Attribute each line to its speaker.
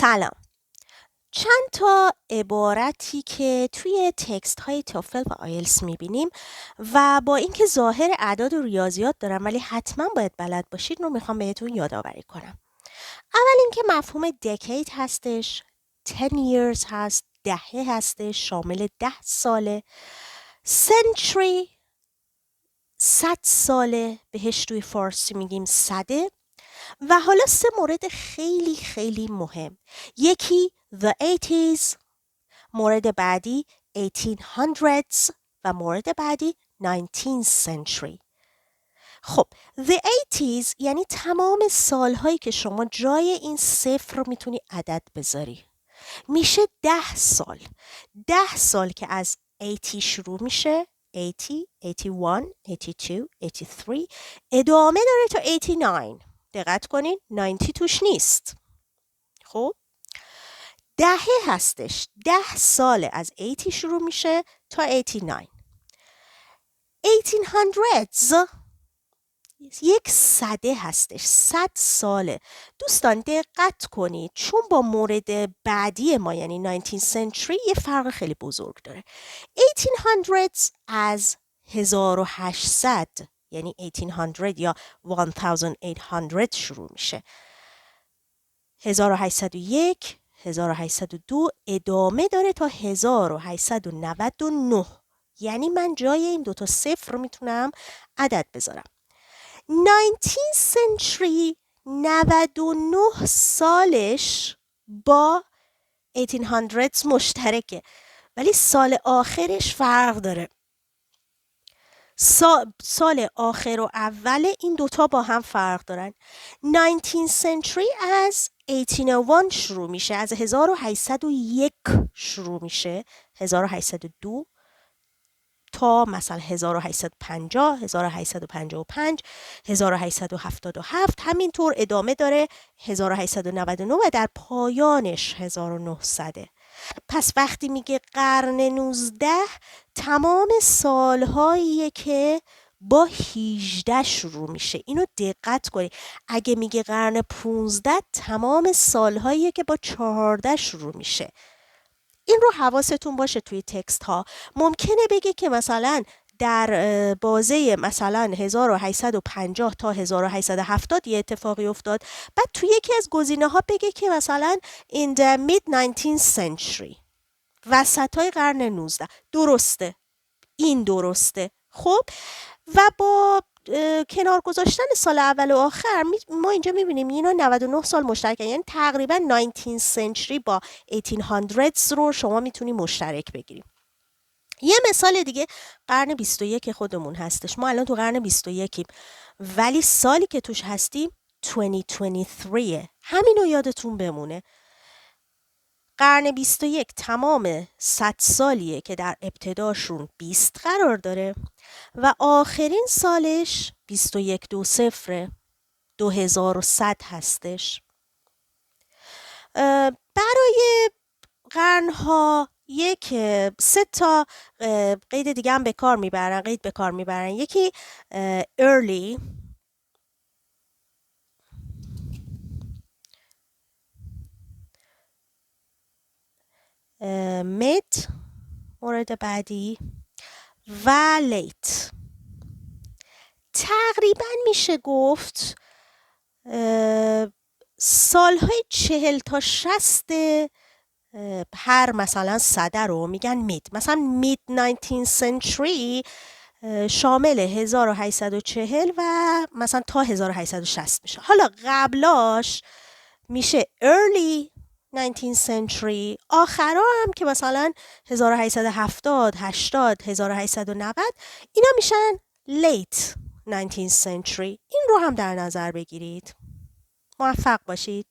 Speaker 1: سلام. چند تا عبارتی که توی تکست های توفل و آیلتس میبینیم و با اینکه ظاهر اعداد و ریاضیات دارم ولی حتما باید بلد باشید رو میخوام بهتون یادآوری کنم. اول اینکه مفهوم decade هستش، 10 years هست، دهه هستش، شامل 10 ساله. century 100 ساله، بهش توی فارسی میگیم صده. و حالا 3 مورد خیلی خیلی مهم. یکی the 80s، مورد بعدی 1800s و مورد بعدی 19th century. خب the 80s یعنی تمام سالهایی که شما جای این صفر رو میتونی عدد بذاری. میشه 10 سال. 10 سال که از 80 شروع میشه، 80, 81, 82, 83 ادامه داره تا 89. دقت کنین 90 توش نیست. خب دهه هستش. 10 سال از 80 شروع میشه تا 89. 1800s یک صده هستش. 100 ساله. دوستان دقت کنید چون با مورد بعدی ما یعنی 19th century یه فرق خیلی بزرگ داره. 1800s از 1800 یعنی 1800 یا 1800 شروع میشه. 1801 1802 ادامه داره تا 1899. یعنی من جای این دوتا صفر رو میتونم عدد بذارم. 19th century 99 سالش با 1800 مشترکه ولی سال آخرش فرق داره. سال آخر و اول این دوتا با هم فرق دارن. 19th century از 1801 شروع میشه، از 1801 شروع میشه، 1802 تا مثلا 1850 1855 1877 همینطور ادامه داره 1899 و در پایانش 1900. پس وقتی میگه قرن 19 تمام سالهاییه که با 18 شروع میشه. اینو دقت کنید. اگه میگه قرن 15 تمام سالهاییه که با 14 شروع میشه. این رو حواستون باشه توی تکست ها. ممکنه بگه که مثلا در بازه مثلا 1850 تا 1870 یه اتفاقی افتاد. بعد توی یکی از گزینه ها بگه که مثلا in the mid 19th century، وسطای قرن 19. درسته. این درسته. خب و با کنار گذاشتن سال اول و آخر ما اینجا میبینیم اینا 99 سال مشترکن. یعنی تقریبا 19th century با 1800s رو شما میتونی مشترک بگیریم. یه مثال دیگه قرن 21 خودمون هستش. ما الان تو قرن 21 ولی سالی که توش هستیم 2023. همینو یادتون بمونه. قرن 21 تمام 100 سالیه که در ابتداشون 20 قرار داره و آخرین سالش 21/20 2100 هستش. برای قرنها سه تا قید دیگه هم به کار میبرن. یکی early، mid مورد بعدی و late. تقریبا میشه گفت سالهای 40 تا 60 هر مثلا صده رو میگن مید. مثلا mid 19th century شامل 1840 و مثلا تا 1860 میشه. حالا قبلاش میشه early 19th century، آخرا هم که مثلا 1870 80 1890 اینا میشن late 19th century. این رو هم در نظر بگیرید. موفق باشید.